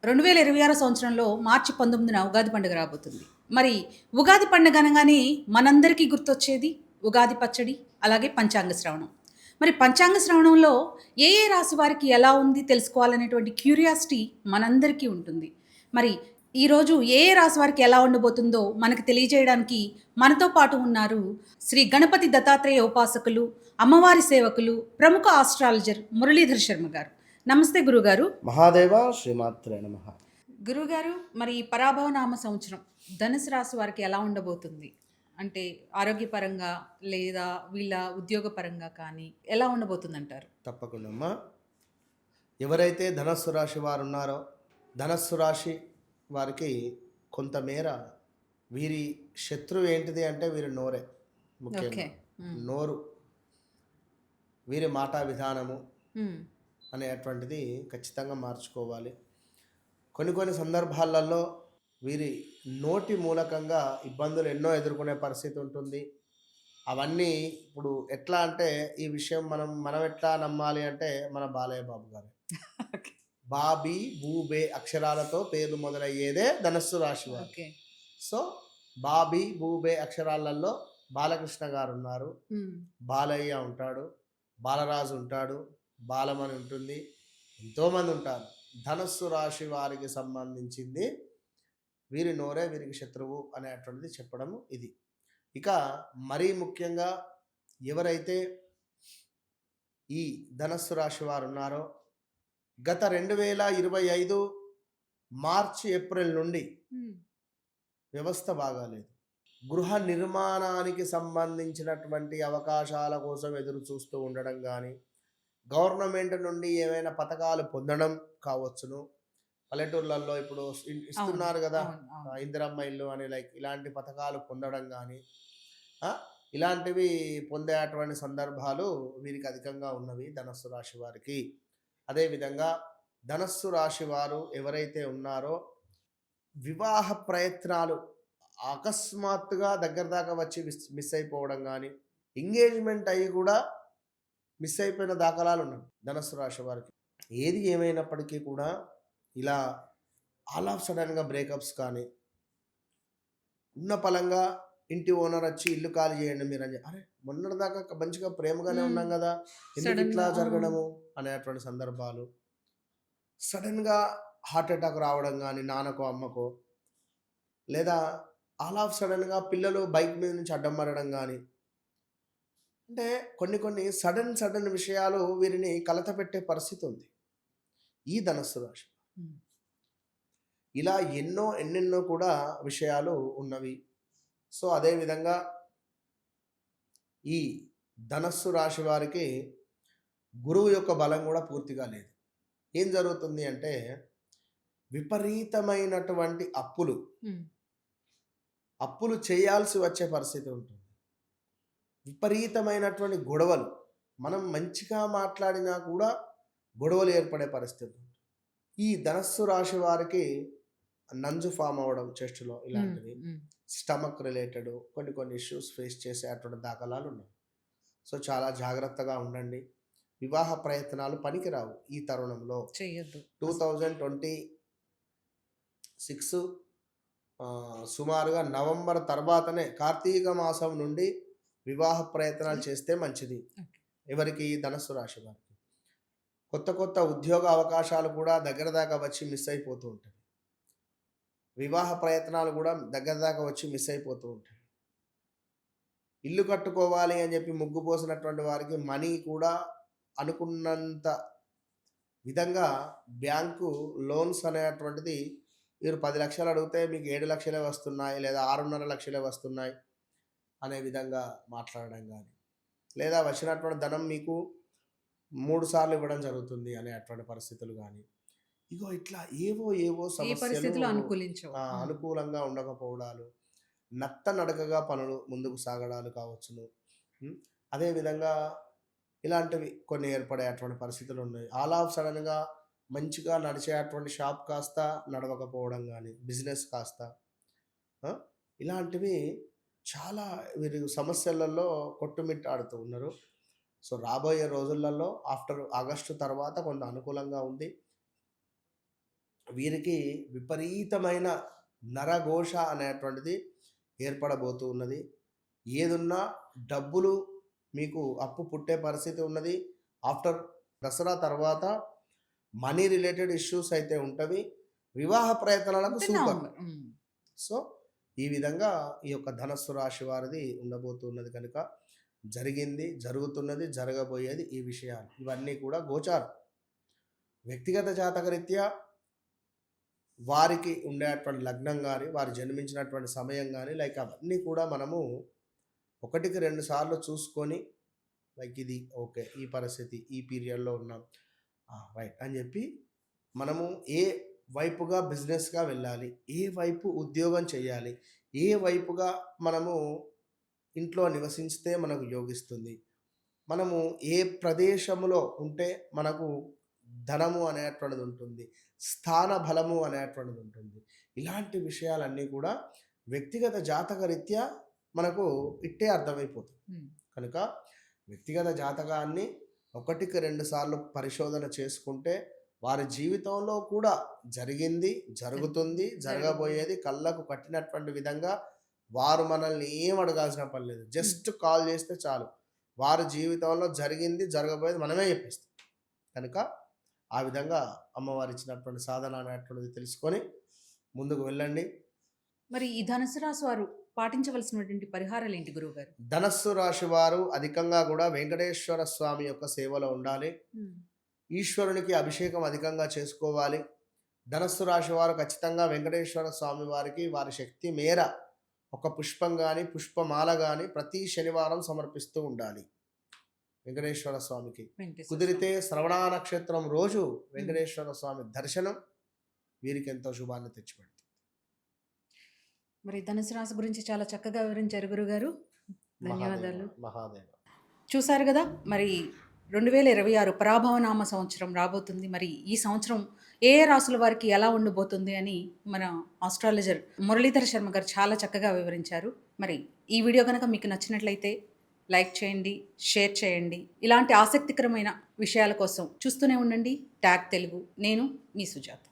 2026 సంవత్సరంలో మార్చి 19న ఉగాది పండుగ రాబోతుంది. మరి ఉగాది పండుగ అనగానే మనందరికీ గుర్తొచ్చేది ఉగాది పచ్చడి, అలాగే పంచాంగ శ్రవణం. మరి పంచాంగ శ్రవణంలో ఏ ఏ రాశి వారికి ఎలా ఉంది తెలుసుకోవాలనేటువంటి క్యూరియాసిటీ మనందరికీ ఉంటుంది. మరి ఈరోజు ఏ ఏ రాశి వారికి ఎలా ఉండబోతుందో మనకు తెలియజేయడానికి మనతో పాటు ఉన్నారు శ్రీ గణపతి దత్తాత్రేయ ఉపాసకులు, అమ్మవారి సేవకులు, ప్రముఖ ఆస్ట్రాలజర్ మురళీధర్ శర్మ గారు. నమస్తే గురుగారు. మహాదేవ శ్రీమాత్రే నమః. గురుగారు, మరి ఈ పరాభవనామ సంవత్సరం ధనుసు రాశి వారికి ఎలా ఉండబోతుంది? అంటే ఆరోగ్యపరంగా లేదా వీళ్ళ ఉద్యోగపరంగా కానీ ఎలా ఉండబోతుందంటారు? తప్పకుండా అమ్మా. ఎవరైతే ధనస్సు రాశి వారు ఉన్నారో ధనస్సు రాశి వారికి కొంతమేర వీరి శత్రువు ఏంటిది అంటే వీరి నోరే. ఓకే. ముఖ్యంగా నోరు, వీరి మాటా విధానము మ్మ్. అనేటువంటిది ఖచ్చితంగా మార్చుకోవాలి. కొన్ని సందర్భాలలో వీరి నోటి మూలకంగా ఇబ్బందులు ఎన్నో ఎదుర్కొనే పరిస్థితి ఉంటుంది. అవన్నీ ఇప్పుడు ఎట్లా అంటే ఈ విషయం మనం ఎట్లా నమ్మాలి అంటే మన బాలయ్య బాబు గారు. ఓకే. బాబీ బూబే అక్షరాలతో పేర్లు మొదలయ్యేదే ధనస్సు రాశి వారు. ఓకే. సో బాబీ బూబే అక్షరాలలో బాలకృష్ణ గారు ఉన్నారు, మ్మ్. బాలయ్య ఉంటాడు, బాలరాజు ఉంటాడు, బాలమని ఉంటుంది, ఎంతోమంది ఉంటారు. ధనస్సు రాశి వారికి సంబంధించింది వీరి నోరే వీరికి శత్రువు అనేటువంటిది చెప్పడము ఇది. ఇక మరీ ముఖ్యంగా ఎవరైతే ఈ ధనస్సు రాశి వారు ఉన్నారో గత 2025 మార్చి ఏప్రిల్ నుండి మ్మ్. వ్యవస్థ బాగాలేదు. గృహ నిర్మాణానికి సంబంధించినటువంటి అవకాశాల కోసం ఎదురు చూస్తూ ఉండడం కానీ, గవర్నమెంట్ నుండి ఏమైనా పథకాలు పొందడం కావచ్చును. పల్లెటూర్లలో ఇప్పుడు ఇస్తున్నారు కదా, అవును. ఇందిరమ్మ ఇల్లు అని, లైక్ ఇలాంటి పథకాలు పొందడం కానీ ఇలాంటివి పొందేటువంటి సందర్భాలు వీరికి అధికంగా ఉన్నవి ధనస్సు రాశి వారికి. అదేవిధంగా ధనస్సు రాశి వారు ఎవరైతే ఉన్నారో వివాహ ప్రయత్నాలు అకస్మాత్తుగా దగ్గర దాకా వచ్చి మిస్ అయిపోవడం కానీ, ఎంగేజ్మెంట్ అయ్యి కూడా మిస్ అయిపోయిన దాఖలాలు ఉన్నాయి ధనస్సు రాశి వారికి. ఏది ఏమైనప్పటికీ కూడా ఇలా ఆల్ ఆఫ్ సడన్గా బ్రేకప్స్ కానీ, ఉన్న పలంగా ఇంటి ఓనర్ వచ్చి ఇల్లు ఖాళీ చేయండి మీరు అని, అరే మొన్నటిదాకా మంచిగా ప్రేమగానే ఉన్నాం కదా, ఎందుకు ఇట్లా జరగడము అనేటువంటి సందర్భాలు. సడన్గా హార్ట్ అటాక్ రావడం కానీ నాన్నకో అమ్మకో, లేదా ఆల్ ఆఫ్ సడన్గా పిల్లలు బైక్ మీద నుంచి అడ్డం పడడం కానీ, అంటే కొన్ని సడన్ విషయాలు వీరిని కలత పెట్టే పరిస్థితి ఉంది ఈ ధనస్సు రాశి. ఇలా ఎన్నెన్నో కూడా విషయాలు ఉన్నవి. సో అదేవిధంగా ఈ ధనస్సు రాశి వారికి గురువు యొక్క బలం కూడా పూర్తిగా లేదు. ఏం జరుగుతుంది అంటే విపరీతమైనటువంటి అప్పులు చేయాల్సి వచ్చే పరిస్థితి ఉంటుంది. విపరీతమైనటువంటి గొడవలు, మనం మంచిగా మాట్లాడినా కూడా గొడవలు ఏర్పడే పరిస్థితి ఉంటుంది. ఈ ధనస్సు రాశి వారికి నంజు ఫామ్ అవ్వడం చెస్ట్లో, ఇలాంటివి స్టమక్ రిలేటెడ్ కొన్ని ఇష్యూస్ ఫేస్ చేసే అటువంటి దాఖలాలు ఉన్నాయి. సో చాలా జాగ్రత్తగా ఉండండి. వివాహ ప్రయత్నాలు పనికిరావు ఈ తరుణంలో. 2026 సుమారుగా నవంబర్ తర్వాతనే, కార్తీక మాసం నుండి వివాహ ప్రయత్నాలు చేస్తే మంచిది. ఎవరికి? ధనస్సు రాశి వారికి. కొత్త ఉద్యోగ అవకాశాలు కూడా దగ్గర దాకా వచ్చి మిస్ అయిపోతూ ఉంటాయి. వివాహ ప్రయత్నాలు కూడా దగ్గర దాకా వచ్చి మిస్ అయిపోతూ ఉంటాయి. ఇల్లు కట్టుకోవాలి అని చెప్పి ముగ్గు పోసినటువంటి వారికి మనీ కూడా అనుకున్నంత విధంగా బ్యాంకు లోన్స్ అనేటువంటిది, మీరు 10 లక్షలు అడిగితే మీకు 7 లక్షలే వస్తున్నాయి, లేదా 6.5 లక్షలే వస్తున్నాయి అనే విధంగా మాట్లాడడం కానీ, లేదా వచ్చినటువంటి ధనం మీకు 3 సార్లు ఇవ్వడం జరుగుతుంది అనేటువంటి పరిస్థితులు కానీ, ఇగో ఇట్లా ఏవో సమస్యలు అనుకూలంగా ఉండకపోవడాలు, నడకగా పనులు ముందుకు సాగడాలు కావచ్చును. అదేవిధంగా ఇలాంటివి కొన్ని ఏర్పడేటువంటి పరిస్థితులు ఉన్నాయి. ఆల్ ఆఫ్ సడన్గా మంచిగా నడిచేటువంటి షాప్ కాస్త నడవకపోవడం కానీ, బిజినెస్ కాస్త, ఇలాంటివి చాలా వీరి సమస్యలలో కొట్టుమిట్టాడుతూ ఉన్నారు. సో రాబోయే రోజులలో ఆఫ్టర్ ఆగస్టు తర్వాత కొంత అనుకూలంగా ఉంది. వీరికి విపరీతమైన నరఘోష అనేటువంటిది ఏర్పడబోతూ ఉన్నది. ఏదున్నా డబ్బులు మీకు అప్పు పుట్టే పరిస్థితి ఉన్నది. ఆఫ్టర్ దసరా తర్వాత మనీ రిలేటెడ్ ఇష్యూస్ అయితే ఉంటవి. వివాహ ప్రయత్నాలకు అంటే సూపర్. నవంబర్. సో, ఈ విధంగా ఈ యొక్క ధనస్సు రాశి వారిది ఉండబోతున్నది కనుక జరిగింది, జరుగుతున్నది, జరగబోయేది ఈ విషయాలు. ఇవన్నీ కూడా గోచారం. వ్యక్తిగత జాతకరీత్యా వారికి ఉండేటువంటి లగ్నం గాని, వారు జన్మించినటువంటి సమయం గాని లైక్ అవన్నీ కూడా మనము ఒకటికి 2 సార్లు చూసుకొని లైక్ ఇది ఓకే. ఈ పరిస్థితి, ఈ పీరియడ్‌లో ఉన్నాం. రైట్ అని చెప్పి మనము ఏ వైపుగా బిజినెస్‌గా వెళ్ళాలి, ఏ వైపు ఉద్యోగం చేయాలి, ఏ వైపుగా మనము ఇంట్లో నివసించితే మనకు యోగిస్తుంది, మనము ఏ ప్రదేశంలో ఉంటే మనకు ధనము అనేటువంటిది ఉంటుంది, స్థాన బలము అనేటువంటిది ఉంటుంది. ఇలాంటి విషయాలన్నీ కూడా వ్యక్తిగత జాతకరీత్యా మనకు ఇట్టే అర్థమైపోతుంది. కనుక వ్యక్తిగత జాతకాన్ని ఒకటికి 2 సార్లు పరిశోధన చేసుకుంటే వారి జీవితంలో కూడా జరిగింది, జరుగుతుంది, జరగబోయేది కళ్ళకు కట్టినటువంటి విధంగా వారు మనల్ని ఏం అడగాల్సిన పని లేదు. జస్ట్ కాల్ చేస్తే చాలు. వారి జీవితంలో జరిగింది, జరగబోయేది మనమే చెప్పేస్తాం. కనుక ఆ విధంగా అమ్మవారు ఇచ్చినటువంటి సాధన అనేటువంటిది తెలుసుకొని ముందుకు వెళ్ళండి. మరి ఈ ధనుసు రాశి వారు పాటించవలసినటువంటి పరిహారాలు ఏంటి గురువుగారు? ధనస్సు రాశి వారు అధికంగా కూడా వెంకటేశ్వర స్వామి యొక్క సేవలో ఉండాలి. ఈశ్వరునికి అభిషేకం అధికంగా చేసుకోవాలి. ధనస్సు రాశి వారు ఖచ్చితంగా వెంకటేశ్వర స్వామి వారికి వారి శక్తి మేర ఒక పుష్పం కానీ పుష్పమాల కానీ ప్రతి శనివారం సమర్పిస్తూ ఉండాలి వెంకటేశ్వర స్వామికి. కుదిరితే శ్రవణ నక్షత్రం రోజు వెంకటేశ్వర స్వామి దర్శనం వీరికి ఎంతో శుభాన్ని తెచ్చిపెడుతుంది. మరి ధనుసు రాశి గురించి చాలా చక్కగా వివరించారు గురుగారు. ధన్యవాదాలు. మహాదేవ. చూశారు కదా, మరి 2026 పరాభవనామ సంవత్సరం రాబోతుంది. మరి ఈ సంవత్సరం ఏ రాసుల వారికి ఎలా ఉండబోతుంది అని మన ఆస్ట్రాలజర్ మురళీధర శర్మ గారు చాలా చక్కగా వివరించారు. మరి ఈ వీడియో కనుక మీకు నచ్చినట్లయితే లైక్ చేయండి, షేర్ చేయండి. ఇలాంటి ఆసక్తికరమైన విషయాల కోసం చూస్తూనే ఉండండి ట్యాగ్ తెలుగు. నేను మీ సుజాత.